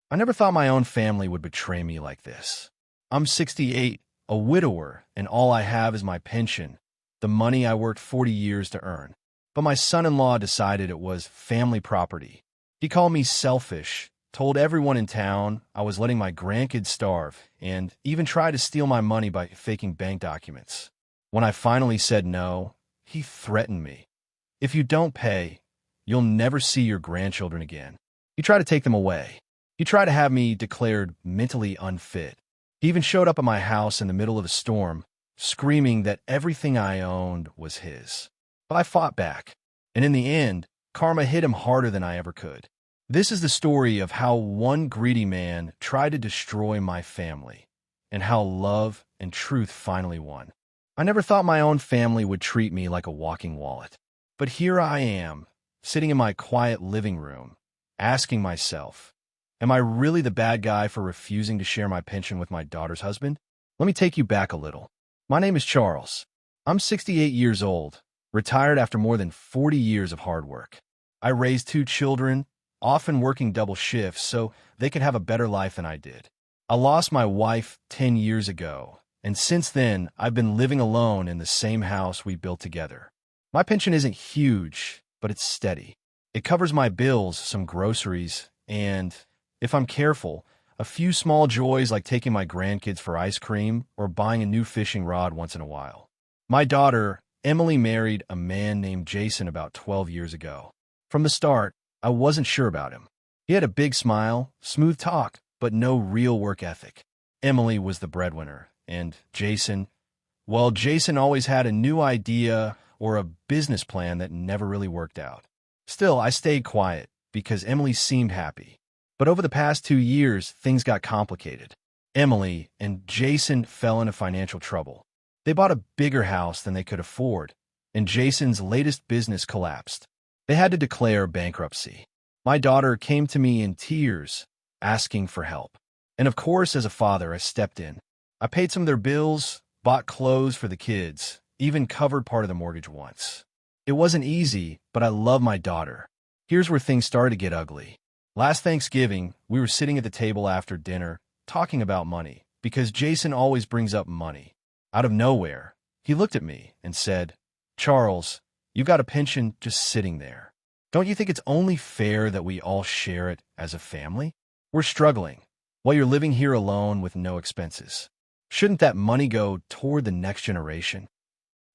I never thought my own family would betray me like this. I'm 68, a widower, and all I have is my pension, the money I worked 40 years to earn. But my son-in-law decided it was family property. He called me selfish, told everyone in town I was letting my grandkids starve, and even tried to steal my money by faking bank documents. When I finally said no, he threatened me. If you don't pay, you'll never see your grandchildren again. He tried to take them away. He tried to have me declared mentally unfit. He even showed up at my house in the middle of a storm, screaming that everything I owned was his. But I fought back, and in the end, karma hit him harder than I ever could. This is the story of how one greedy man tried to destroy my family, and how love and truth finally won. I never thought my own family would treat me like a walking wallet. But here I am, sitting in my quiet living room, asking myself, am I really the bad guy for refusing to share my pension with my daughter's husband? Let me take you back a little. My name is Charles. I'm 68 years old, retired after more than 40 years of hard work. I raised 2 children, often working double shifts so they could have a better life than I did. I lost my wife 10 years ago, and since then, I've been living alone in the same house we built together. My pension isn't huge, but it's steady. It covers my bills, some groceries, and, if I'm careful, a few small joys like taking my grandkids for ice cream or buying a new fishing rod once in a while. My daughter, Emily, married a man named Jason about 12 years ago. From the start, I wasn't sure about him. He had a big smile, smooth talk, but no real work ethic. Emily was the breadwinner, and Jason always had a new idea or a business plan that never really worked out. Still, I stayed quiet because Emily seemed happy. But over the past 2 years, things got complicated. Emily and Jason fell into financial trouble. They bought a bigger house than they could afford, and Jason's latest business collapsed. They had to declare bankruptcy. My daughter came to me in tears, asking for help. And of course, as a father, I stepped in. I paid some of their bills, bought clothes for the kids, even covered part of the mortgage once. It wasn't easy, but I love my daughter. Here's where things started to get ugly. Last Thanksgiving, we were sitting at the table after dinner, talking about money, because Jason always brings up money. Out of nowhere, he looked at me and said, "Charles, you've got a pension just sitting there. Don't you think it's only fair that we all share it as a family? We're struggling, while you're living here alone with no expenses. Shouldn't that money go toward the next generation?"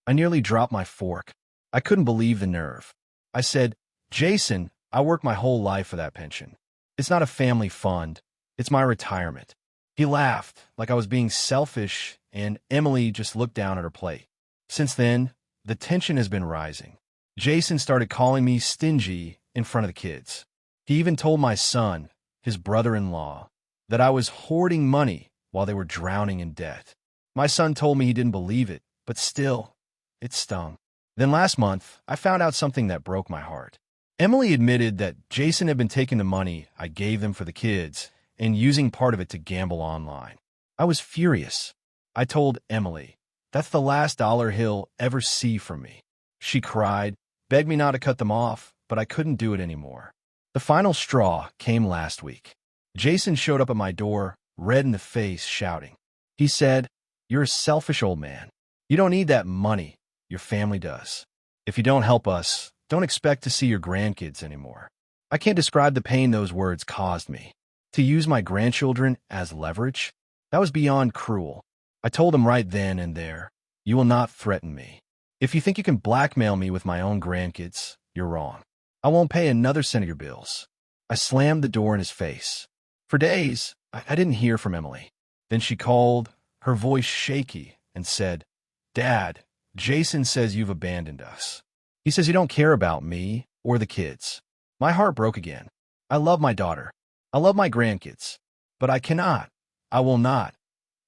I nearly dropped my fork. I couldn't believe the nerve. I said, "Jason, I worked my whole life for that pension. It's not a family fund. It's my retirement." He laughed like I was being selfish, and Emily just looked down at her plate. Since then, the tension has been rising. Jason started calling me stingy in front of the kids. He even told my son, his brother-in-law, that I was hoarding money while they were drowning in debt. My son told me he didn't believe it, but still, it stung. Then last month, I found out something that broke my heart. Emily admitted that Jason had been taking the money I gave them for the kids and using part of it to gamble online. I was furious. I told Emily, that's the last dollar he'll ever see from me. She cried, begged me not to cut them off, but I couldn't do it anymore. The final straw came last week. Jason showed up at my door, red in the face, shouting. He said, "You're a selfish old man. You don't need that money. Your family does. If you don't help us, don't expect to see your grandkids anymore." I can't describe the pain those words caused me. To use my grandchildren as leverage? That was beyond cruel. I told him right then and there, "You will not threaten me. If you think you can blackmail me with my own grandkids, you're wrong. I won't pay another cent of your bills." I slammed the door in his face. For days, I didn't hear from Emily. Then she called, her voice shaky, and said, "Dad, Jason says you've abandoned us. He says you don't care about me or the kids." My heart broke again. I love my daughter. I love my grandkids. But I will not,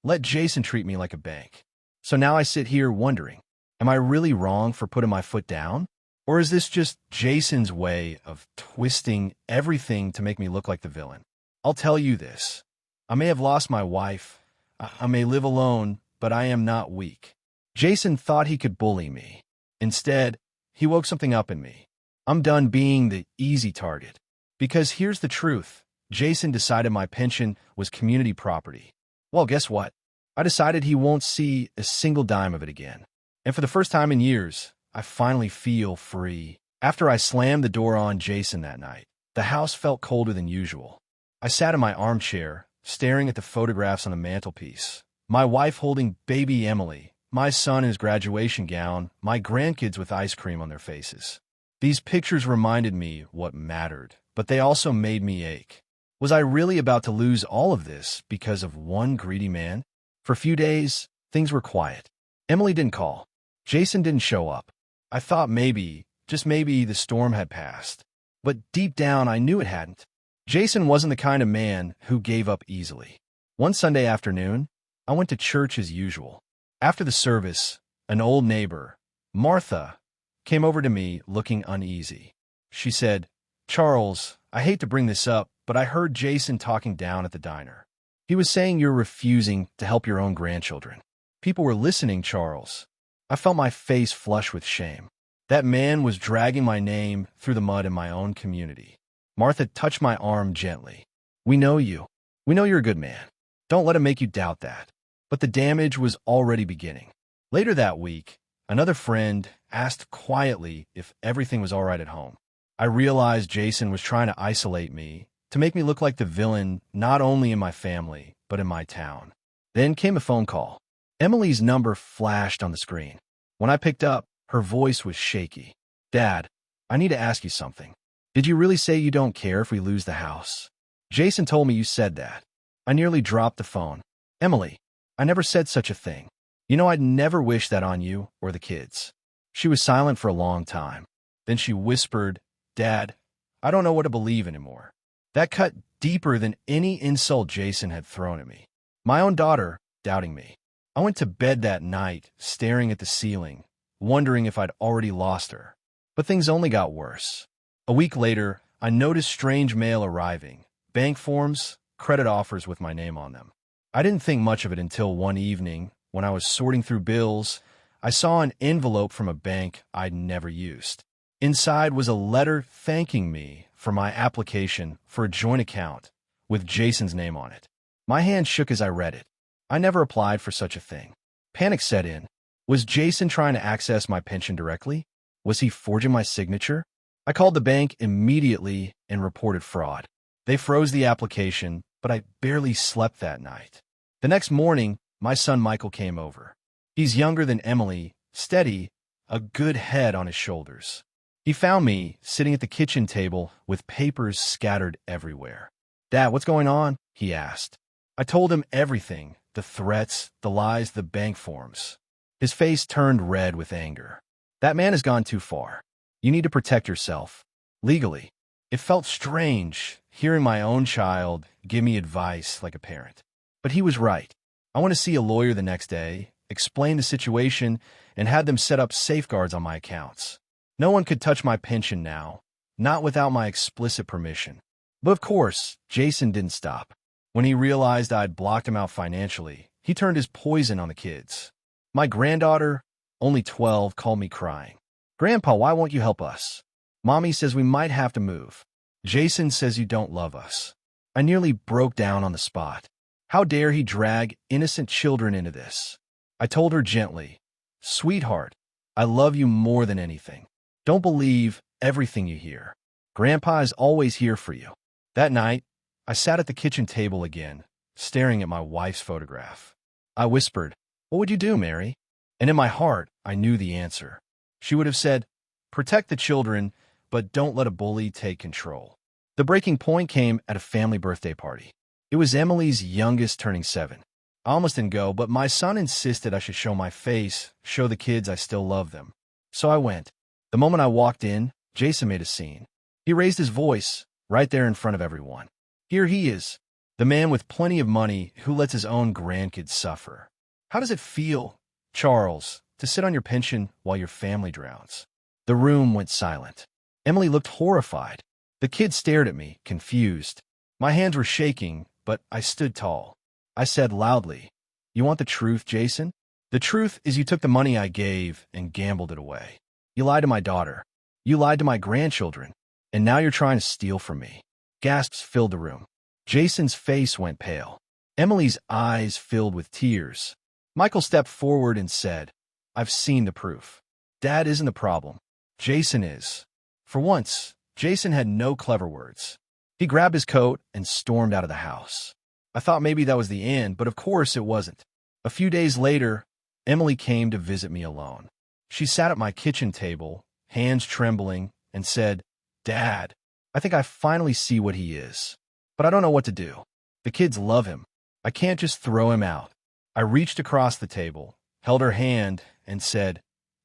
let Jason treat me like a bank. So now I sit here wondering, am I really wrong for putting my foot down? Or is this just Jason's way of twisting everything to make me look like the villain? I'll tell you this. I may have lost my wife. I may live alone, but I am not weak. Jason thought he could bully me. Instead, he woke something up in me. I'm done being the easy target. Because here's the truth. Jason decided my pension was community property. Well, guess what? I decided he won't see a single dime of it again. And for the first time in years, I finally feel free. After I slammed the door on Jason that night, the house felt colder than usual. I sat in my armchair, staring at the photographs on the mantelpiece. My wife holding baby Emily, my son in his graduation gown, my grandkids with ice cream on their faces. These pictures reminded me what mattered, but they also made me ache. Was I really about to lose all of this because of one greedy man? For a few days, things were quiet. Emily didn't call. Jason didn't show up. I thought maybe, just maybe, the storm had passed. But deep down, I knew it hadn't. Jason wasn't the kind of man who gave up easily. One Sunday afternoon, I went to church as usual. After the service, an old neighbor, Martha, came over to me looking uneasy. She said, "Charles, I hate to bring this up, but I heard Jason talking down at the diner. He was saying you're refusing to help your own grandchildren." People were listening, Charles. I felt my face flush with shame. That man was dragging my name through the mud in my own community. Martha touched my arm gently. "We know you. We know you're a good man. Don't let him make you doubt that." But the damage was already beginning. Later that week, another friend asked quietly if everything was all right at home. I realized Jason was trying to isolate me, to make me look like the villain not only in my family, but in my town. Then came a phone call. Emily's number flashed on the screen. When I picked up, her voice was shaky. "Dad, I need to ask you something. Did you really say you don't care if we lose the house? Jason told me you said that." I nearly dropped the phone. "Emily, I never said such a thing. You know I'd never wish that on you or the kids." She was silent for a long time. Then she whispered, "Dad, I don't know what to believe anymore." That cut deeper than any insult Jason had thrown at me. My own daughter doubting me. I went to bed that night, staring at the ceiling, wondering if I'd already lost her. But things only got worse. A week later, I noticed strange mail arriving. Bank forms, credit offers with my name on them. I didn't think much of it until one evening, when I was sorting through bills, I saw an envelope from a bank I'd never used. Inside was a letter thanking me for my application for a joint account with Jason's name on it. My hand shook as I read it. I never applied for such a thing. Panic set in. Was Jason trying to access my pension directly? Was he forging my signature? I called the bank immediately and reported fraud. They froze the application, but I barely slept that night. The next morning, my son Michael came over. He's younger than Emily, steady, a good head on his shoulders. He found me sitting at the kitchen table with papers scattered everywhere. "Dad, what's going on?" he asked. I told him everything, the threats, the lies, the bank forms. His face turned red with anger. "That man has gone too far. You need to protect yourself. Legally." It felt strange, hearing my own child give me advice like a parent. But he was right. I went to see a lawyer the next day, explained the situation, and had them set up safeguards on my accounts. No one could touch my pension now, not without my explicit permission. But of course, Jason didn't stop. When he realized I'd blocked him out financially, he turned his poison on the kids. My granddaughter, only 12, called me crying. "Grandpa, why won't you help us? Mommy says we might have to move. Jason says you don't love us." I nearly broke down on the spot. How dare he drag innocent children into this? I told her gently, "Sweetheart, I love you more than anything. Don't believe everything you hear. Grandpa is always here for you." That night, I sat at the kitchen table again, staring at my wife's photograph. I whispered, "What would you do, Mary?" And in my heart, I knew the answer. She would have said, "Protect the children, but don't let a bully take control." The breaking point came at a family birthday party. It was Emily's youngest turning 7. I almost didn't go, but my son insisted I should show my face, show the kids I still love them. So I went. The moment I walked in, Jason made a scene. He raised his voice, right there in front of everyone. Here he is, the man with plenty of money who lets his own grandkids suffer. How does it feel, Charles, to sit on your pension while your family drowns? The room went silent. Emily looked horrified. The kids stared at me, confused. My hands were shaking, but I stood tall. I said loudly, "You want the truth, Jason? The truth is you took the money I gave and gambled it away. You lied to my daughter. You lied to my grandchildren. And now you're trying to steal from me." Gasps filled the room. Jason's face went pale. Emily's eyes filled with tears. Michael stepped forward and said, "I've seen the proof. Dad isn't the problem. Jason is." For once, Jason had no clever words. He grabbed his coat and stormed out of the house. I thought maybe that was the end, but of course it wasn't. A few days later, Emily came to visit me alone. She sat at my kitchen table, hands trembling, and said, "Dad, I think I finally see what he is. But I don't know what to do. The kids love him. I can't just throw him out." I reached across the table, held her hand, and said,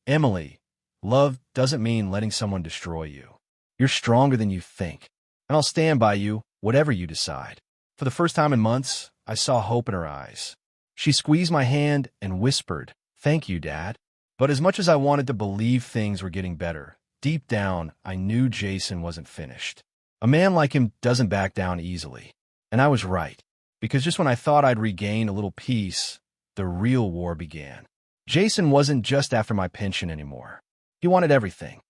"Emily, love doesn't mean letting someone destroy you. You're stronger than you think, and I'll stand by you, whatever you decide." For the first time in months, I saw hope in her eyes. She squeezed my hand and whispered, "Thank you, Dad." But as much as I wanted to believe things were getting better, deep down, I knew Jason wasn't finished. A man like him doesn't back down easily. And I was right, because just when I thought I'd regained a little peace, the real war began. Jason wasn't just after my pension anymore. He wanted everything.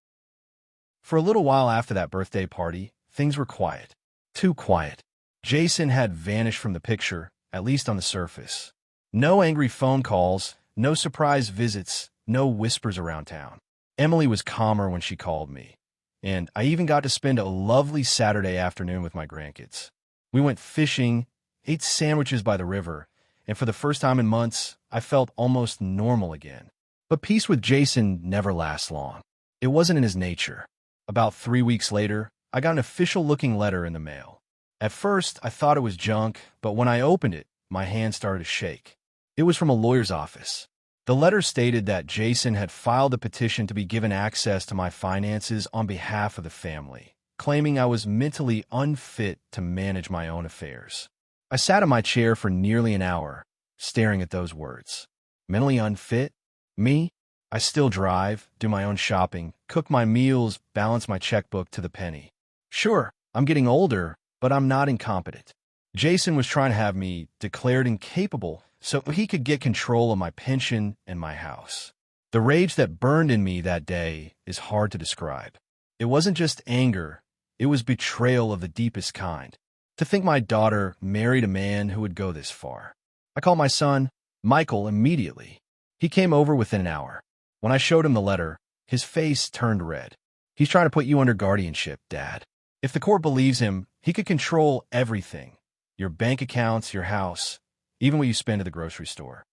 For a little while after that birthday party, things were quiet. Too quiet. Jason had vanished from the picture, at least on the surface. No angry phone calls, no surprise visits, no whispers around town. Emily was calmer when she called me, and I even got to spend a lovely Saturday afternoon with my grandkids. We went fishing, ate sandwiches by the river, and for the first time in months, I felt almost normal again. But peace with Jason never lasts long. It wasn't in his nature. About 3 weeks later, I got an official-looking letter in the mail. At first, I thought it was junk, but when I opened it, my hand started to shake. It was from a lawyer's office. The letter stated that Jason had filed a petition to be given access to my finances on behalf of the family, claiming I was mentally unfit to manage my own affairs. I sat in my chair for nearly an hour, staring at those words. Mentally unfit? Me? I still drive, do my own shopping, cook my meals, balance my checkbook to the penny. Sure, I'm getting older, but I'm not incompetent. Jason was trying to have me declared incapable so he could get control of my pension and my house. The rage that burned in me that day is hard to describe. It wasn't just anger, it was betrayal of the deepest kind. To think my daughter married a man who would go this far. I called my son, Michael, immediately. He came over within an hour. When I showed him the letter, his face turned red. "He's trying to put you under guardianship, Dad. If the court believes him, he could control everything. Your bank accounts, your house, even what you spend at the grocery store."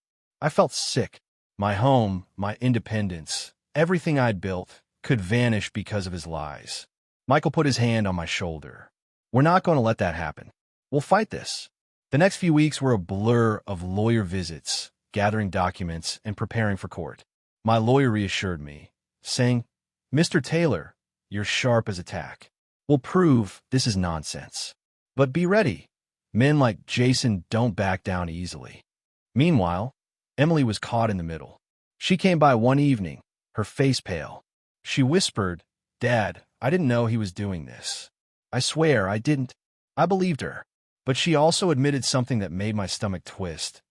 I felt sick. My home, my independence, everything I'd built could vanish because of his lies. Michael put his hand on my shoulder. "We're not going to let that happen. We'll fight this." The next few weeks were a blur of lawyer visits, gathering documents, and preparing for court. My lawyer reassured me, saying, "Mr. Taylor, you're sharp as a tack. We'll prove this is nonsense. But be ready. Men like Jason don't back down easily." Meanwhile, Emily was caught in the middle. She came by one evening, her face pale. She whispered, "Dad, I didn't know he was doing this." I swear I didn't. I believed her. But she also admitted something that made my stomach twist.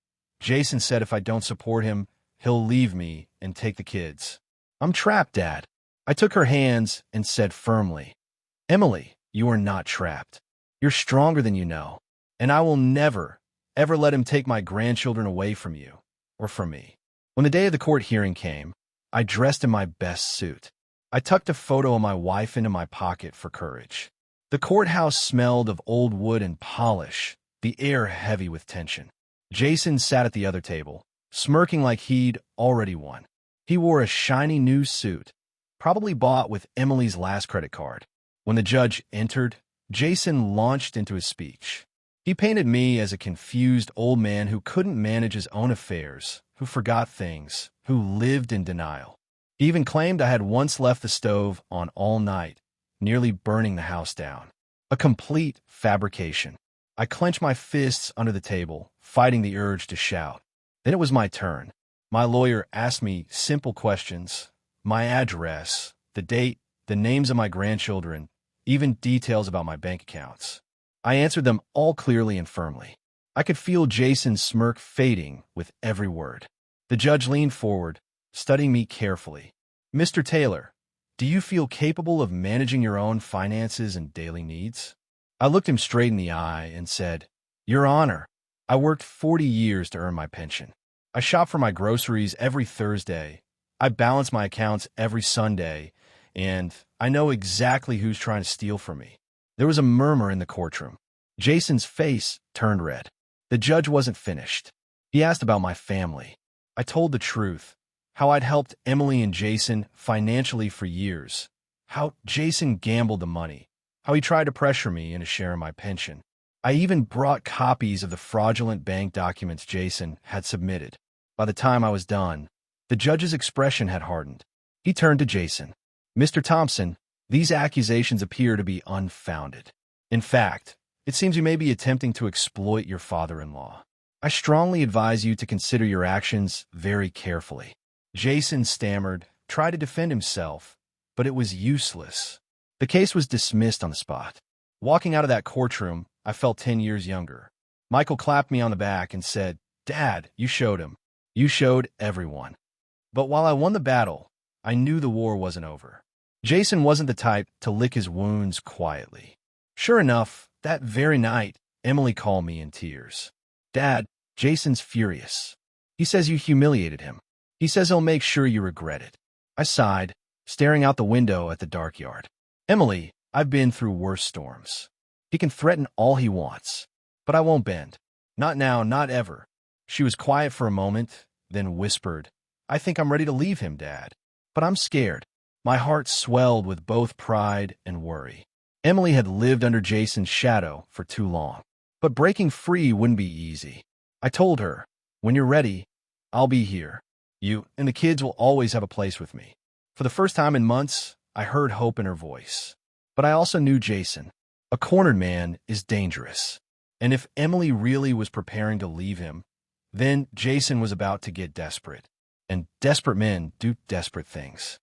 Jason said if I don't support him, he'll leave me and take the kids. "I'm trapped, Dad." I took her hands and said firmly, "Emily, you are not trapped. You're stronger than you know. And I will never, ever let him take my grandchildren away from you, or from me." When the day of the court hearing came, I dressed in my best suit. I tucked a photo of my wife into my pocket for courage. The courthouse smelled of old wood and polish, the air heavy with tension. Jason sat at the other table, smirking like he'd already won. He wore a shiny new suit, probably bought with Emily's last credit card. When the judge entered, Jason launched into his speech. He painted me as a confused old man who couldn't manage his own affairs, who forgot things, who lived in denial. He even claimed I had once left the stove on all night, nearly burning the house down. A complete fabrication. I clenched my fists under the table, fighting the urge to shout. Then it was my turn. My lawyer asked me simple questions. My address, the date, the names of my grandchildren, even details about my bank accounts. I answered them all clearly and firmly. I could feel Jason's smirk fading with every word. The judge leaned forward, studying me carefully. "Mr. Taylor, do you feel capable of managing your own finances and daily needs?" I looked him straight in the eye and said, "Your Honor, I worked 40 years to earn my pension. I shop for my groceries every Thursday. I balance my accounts every Sunday, and I know exactly who's trying to steal from me." There was a murmur in the courtroom. Jason's face turned red. The judge wasn't finished. He asked about my family. I told the truth, how I'd helped Emily and Jason financially for years, how Jason gambled the money, how he tried to pressure me into sharing my pension. I even brought copies of the fraudulent bank documents Jason had submitted. By the time I was done, the judge's expression had hardened. He turned to Jason. "Mr. Thompson, these accusations appear to be unfounded. In fact, it seems you may be attempting to exploit your father-in-law. I strongly advise you to consider your actions very carefully." Jason stammered, tried to defend himself, but it was useless. The case was dismissed on the spot. Walking out of that courtroom, I felt 10 years younger. Michael clapped me on the back and said, "Dad, you showed him. You showed everyone." But while I won the battle, I knew the war wasn't over. Jason wasn't the type to lick his wounds quietly. Sure enough, that very night, Emily called me in tears. "Dad, Jason's furious. He says you humiliated him. He says he'll make sure you regret it." I sighed, staring out the window at the dark yard. "Emily, I've been through worse storms. He can threaten all he wants, but I won't bend. Not now, not ever." She was quiet for a moment, then whispered, "I think I'm ready to leave him, Dad. But I'm scared." My heart swelled with both pride and worry. Emily had lived under Jason's shadow for too long. But breaking free wouldn't be easy. I told her, "When you're ready, I'll be here. You and the kids will always have a place with me." For the first time in months, I heard hope in her voice. But I also knew Jason. A cornered man is dangerous. And if Emily really was preparing to leave him, then Jason was about to get desperate. And desperate men do desperate things.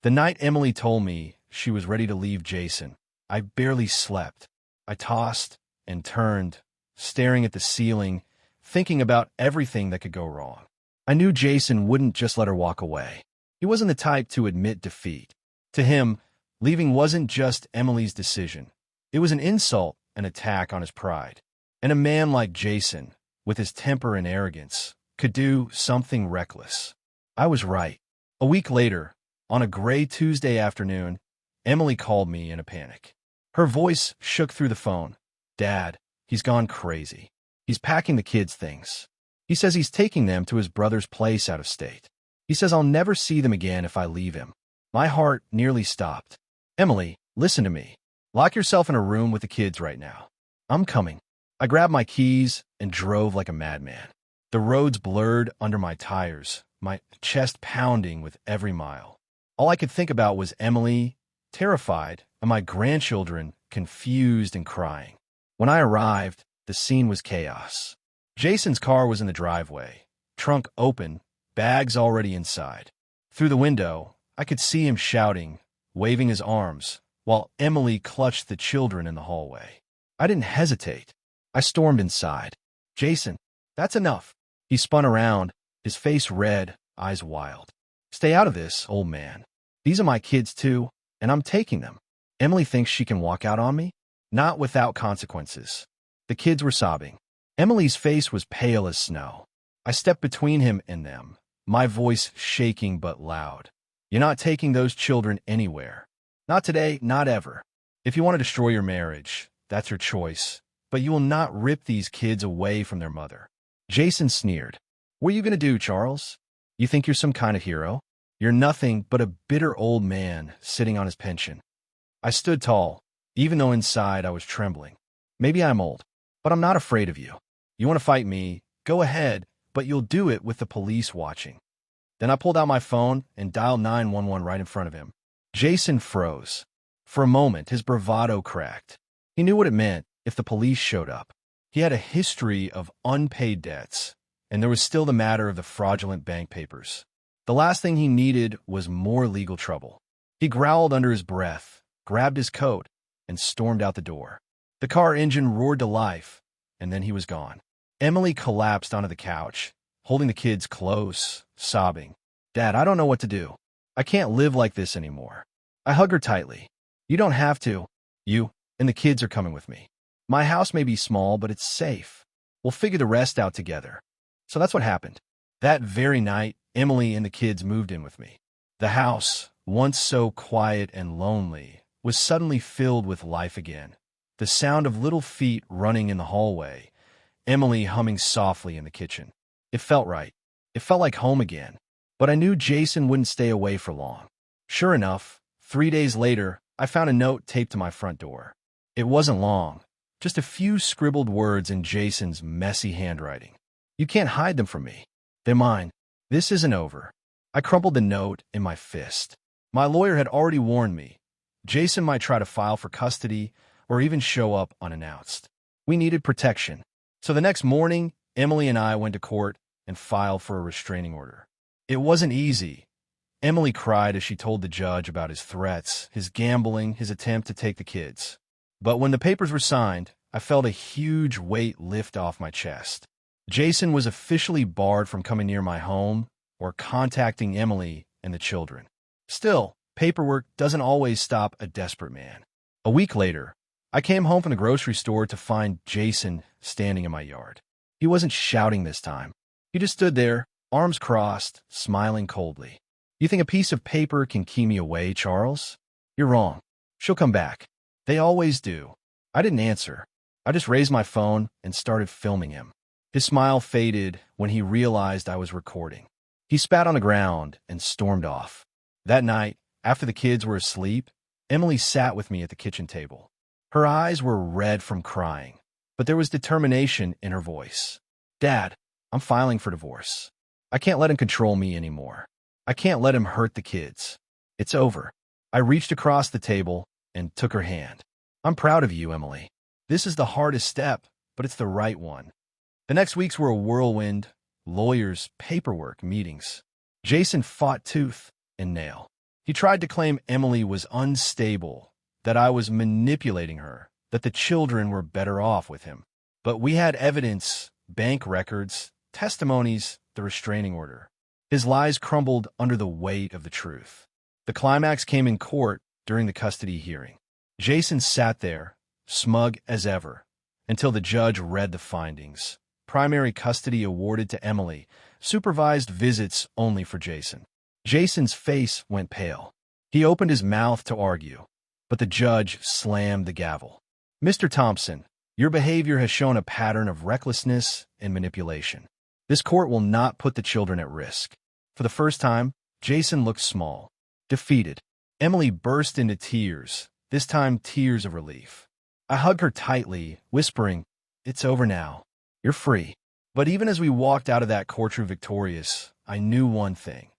The night Emily told me she was ready to leave Jason, I barely slept. I tossed and turned, staring at the ceiling, thinking about everything that could go wrong. I knew Jason wouldn't just let her walk away. He wasn't the type to admit defeat. To him, leaving wasn't just Emily's decision. It was an insult, an attack on his pride. And a man like Jason, with his temper and arrogance, could do something reckless. I was right. A week later, on a gray Tuesday afternoon, Emily called me in a panic. Her voice shook through the phone. "Dad, he's gone crazy. He's packing the kids' things. He says he's taking them to his brother's place out of state. He says I'll never see them again if I leave him." My heart nearly stopped. "Emily, listen to me. Lock yourself in a room with the kids right now. I'm coming." I grabbed my keys and drove like a madman. The roads blurred under my tires, my chest pounding with every mile. All I could think about was Emily, terrified, and my grandchildren, confused and crying. When I arrived, the scene was chaos. Jason's car was in the driveway, trunk open, bags already inside. Through the window, I could see him shouting, waving his arms, while Emily clutched the children in the hallway. I didn't hesitate. I stormed inside. "Jason, that's enough." He spun around, his face red, eyes wild. "Stay out of this, old man. These are my kids too, and I'm taking them. Emily thinks she can walk out on me? Not without consequences." The kids were sobbing. Emily's face was pale as snow. I stepped between him and them, my voice shaking but loud. "You're not taking those children anywhere. Not today, not ever. If you want to destroy your marriage, that's your choice. But you will not rip these kids away from their mother." Jason sneered. "What are you going to do, Charles? You think you're some kind of hero? You're nothing but a bitter old man sitting on his pension." I stood tall, even though inside I was trembling. "Maybe I'm old, but I'm not afraid of you. You want to fight me, go ahead, but you'll do it with the police watching." Then I pulled out my phone and dialed 911 right in front of him. Jason froze. For a moment, his bravado cracked. He knew what it meant if the police showed up. He had a history of unpaid debts, and there was still the matter of the fraudulent bank papers. The last thing he needed was more legal trouble. He growled under his breath, grabbed his coat, and stormed out the door. The car engine roared to life, and then he was gone. Emily collapsed onto the couch, holding the kids close, sobbing. "Dad, I don't know what to do. I can't live like this anymore." I hugged her tightly. "You don't have to. and the kids are coming with me. My house may be small, but it's safe. We'll figure the rest out together. So that's what happened. That very night, Emily and the kids moved in with me. The house, once so quiet and lonely, was suddenly filled with life again. The sound of little feet running in the hallway, Emily humming softly in the kitchen. It felt right. It felt like home again. But I knew Jason wouldn't stay away for long. Sure enough, 3 days later, I found a note taped to my front door. It wasn't long, just a few scribbled words in Jason's messy handwriting. You can't hide them from me. They're mine. This isn't over. I crumpled the note in my fist. My lawyer had already warned me. Jason might try to file for custody or even show up unannounced. We needed protection. So the next morning, Emily and I went to court and filed for a restraining order. It wasn't easy. Emily cried as she told the judge about his threats, his gambling, his attempt to take the kids. But when the papers were signed, I felt a huge weight lift off my chest. Jason was officially barred from coming near my home or contacting Emily and the children. Still, paperwork doesn't always stop a desperate man. A week later, I came home from the grocery store to find Jason standing in my yard. He wasn't shouting this time. He just stood there, arms crossed, smiling coldly. You think a piece of paper can keep me away, Charles? You're wrong. She'll come back. They always do. I didn't answer. I just raised my phone and started filming him. His smile faded when he realized I was recording. He spat on the ground and stormed off. That night, after the kids were asleep, Emily sat with me at the kitchen table. Her eyes were red from crying, but there was determination in her voice. Dad, I'm filing for divorce. I can't let him control me anymore. I can't let him hurt the kids. It's over. I reached across the table and took her hand. I'm proud of you, Emily. This is the hardest step, but it's the right one. The next weeks were a whirlwind: lawyers, paperwork, meetings. Jason fought tooth and nail. He tried to claim Emily was unstable, that I was manipulating her, that the children were better off with him. But we had evidence, bank records, testimonies, the restraining order. His lies crumbled under the weight of the truth. The climax came in court during the custody hearing. Jason sat there, smug as ever, until the judge read the findings. Primary custody awarded to Emily, supervised visits only for Jason. Jason's face went pale. He opened his mouth to argue, but the judge slammed the gavel. Mr. Thompson, your behavior has shown a pattern of recklessness and manipulation. This court will not put the children at risk. For the first time, Jason looked small, defeated. Emily burst into tears, this time tears of relief. I hugged her tightly, whispering, "It's over now. You're free." But even as we walked out of that courtroom victorious, I knew one thing.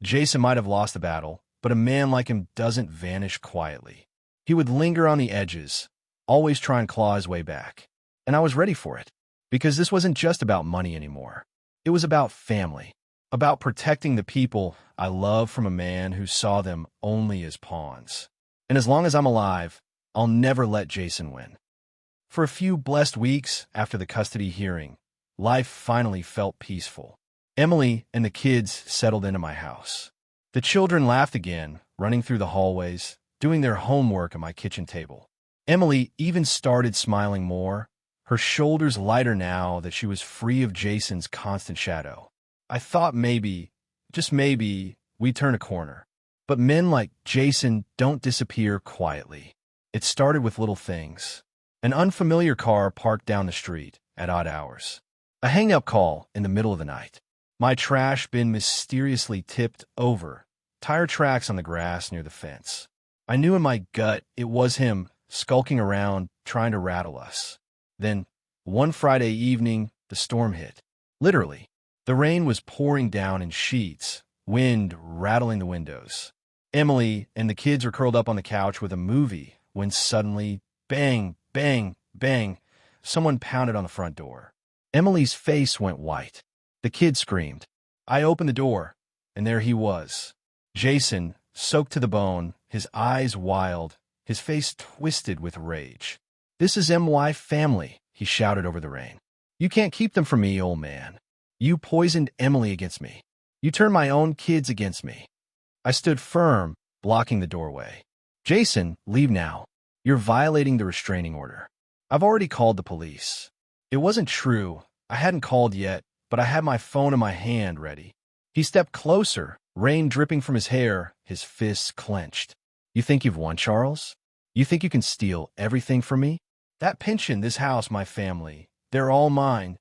Jason might have lost the battle, but a man like him doesn't vanish quietly. He would linger on the edges, always try and claw his way back. And I was ready for it, because this wasn't just about money anymore. It was about family, about protecting the people I love from a man who saw them only as pawns. And as long as I'm alive, I'll never let Jason win. For a few blessed weeks after the custody hearing, life finally felt peaceful. Emily and the kids settled into my house. The children laughed again, running through the hallways, doing their homework at my kitchen table. Emily even started smiling more, her shoulders lighter now that she was free of Jason's constant shadow. I thought maybe, just maybe, we'd turn a corner. But men like Jason don't disappear quietly. It started with little things. An unfamiliar car parked down the street at odd hours. A hang-up call in the middle of the night. My trash bin mysteriously tipped over, tire tracks on the grass near the fence. I knew in my gut it was him, skulking around, trying to rattle us. Then, one Friday evening, the storm hit. Literally. The rain was pouring down in sheets, wind rattling the windows. Emily and the kids were curled up on the couch with a movie when suddenly, bang, bang, bang, someone pounded on the front door. Emily's face went white. The kids screamed. I opened the door, and there he was. Jason, soaked to the bone, his eyes wild, his face twisted with rage. "This is MY family," he shouted over the rain. "You can't keep them from me, old man. You poisoned Emily against me. You turned my own kids against me." I stood firm, blocking the doorway. "Jason, leave now. You're violating the restraining order. I've already called the police. It wasn't true. I hadn't called yet, but I had my phone in my hand ready. He stepped closer, rain dripping from his hair, his fists clenched. You think you've won, Charles? You think you can steal everything from me? That pension, this house, my family, they're all mine.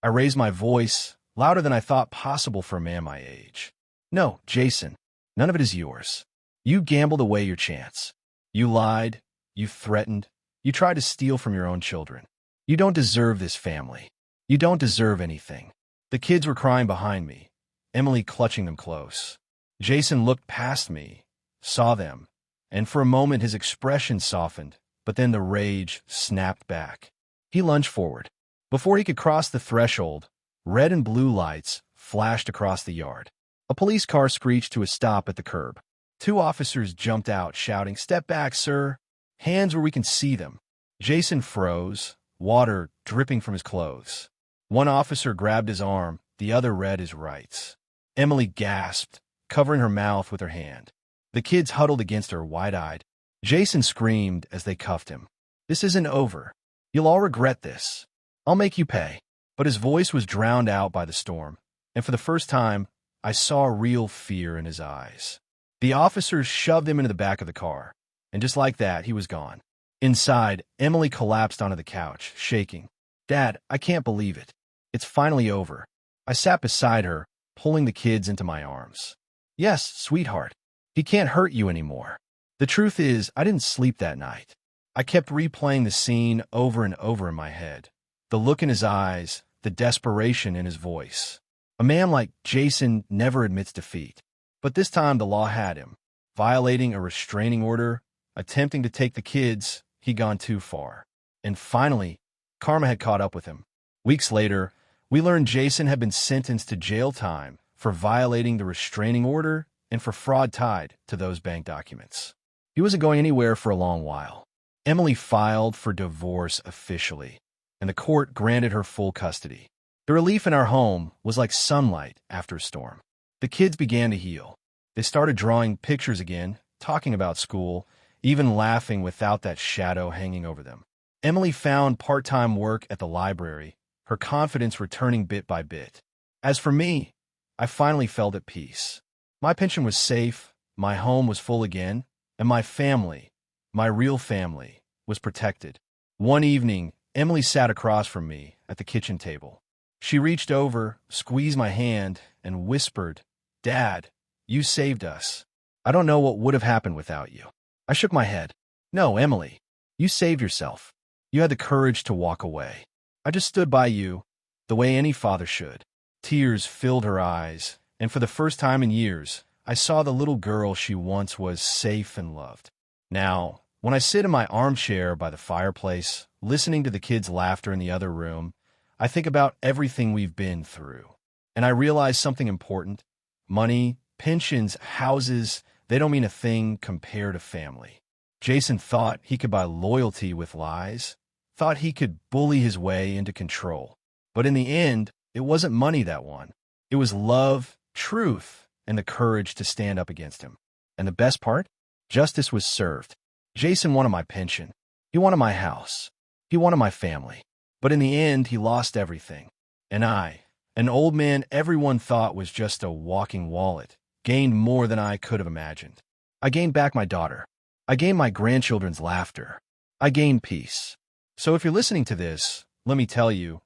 I raised my voice, louder than I thought possible for a man my age. No, Jason, none of it is yours. You gambled away your chance. You lied. You threatened. You tried to steal from your own children. You don't deserve this family. You don't deserve anything. The kids were crying behind me, Emily clutching them close. Jason looked past me, saw them, and for a moment his expression softened, but then the rage snapped back. He lunged forward. Before he could cross the threshold, red and blue lights flashed across the yard. A police car screeched to a stop at the curb. 2 officers jumped out, shouting, "Step back, sir! Hands where we can see them." Jason froze, water dripping from his clothes. One officer grabbed his arm, the other read his rights. Emily gasped, covering her mouth with her hand. The kids huddled against her, wide-eyed. Jason screamed as they cuffed him. "This isn't over. You'll all regret this. I'll make you pay." But his voice was drowned out by the storm, and for the first time, I saw real fear in his eyes. The officers shoved him into the back of the car, and just like that, he was gone. Inside, Emily collapsed onto the couch, shaking. "Dad, I can't believe it. It's finally over." I sat beside her, pulling the kids into my arms. "Yes, sweetheart. He can't hurt you anymore." The truth is, I didn't sleep that night. I kept replaying the scene over and over in my head. The look in his eyes, the desperation in his voice. A man like Jason never admits defeat. But this time the law had him. Violating a restraining order, attempting to take the kids, he'd gone too far. And finally, karma had caught up with him. Weeks later, we learned Jason had been sentenced to jail time for violating the restraining order and for fraud tied to those bank documents. He wasn't going anywhere for a long while. Emily filed for divorce officially, and the court granted her full custody. The relief in our home was like sunlight after a storm. The kids began to heal. They started drawing pictures again, talking about school, even laughing without that shadow hanging over them. Emily found part-time work at the library, her confidence returning bit by bit. As for me, I finally felt at peace. My pension was safe, my home was full again, and my family, my real family, was protected. One evening, Emily sat across from me at the kitchen table. She reached over, squeezed my hand, and whispered, "Dad, you saved us. I don't know what would have happened without you." I shook my head. "No, Emily, you saved yourself. You had the courage to walk away. I just stood by you, the way any father should." Tears filled her eyes, and for the first time in years, I saw the little girl she once was safe and loved. Now, when I sit in my armchair by the fireplace, listening to the kids' laughter in the other room, I think about everything we've been through. And I realize something important. Money, pensions, houses, they don't mean a thing compared to family. Jason thought he could buy loyalty with lies, thought he could bully his way into control. But in the end, it wasn't money that won. It was love, truth, and the courage to stand up against him. And the best part? Justice was served. Jason wanted my pension. He wanted my house. He wanted my family. But in the end, he lost everything. And I, an old man everyone thought was just a walking wallet, gained more than I could have imagined. I gained back my daughter. I gained my grandchildren's laughter. I gained peace. So if you're listening to this, let me tell you,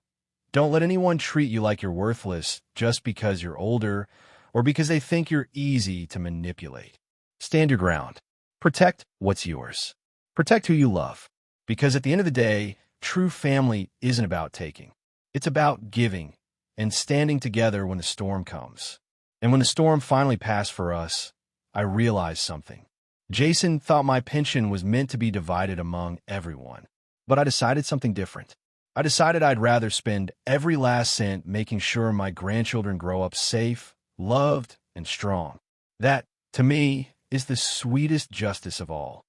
don't let anyone treat you like you're worthless just because you're older or because they think you're easy to manipulate. Stand your ground. Protect what's yours. Protect who you love. Because at the end of the day, true family isn't about taking. It's about giving and standing together when the storm comes. And when the storm finally passed for us, I realized something. Jason thought my pension was meant to be divided among everyone. But I decided something different. I decided I'd rather spend every last cent making sure my grandchildren grow up safe, loved, and strong. That, to me, is the sweetest justice of all.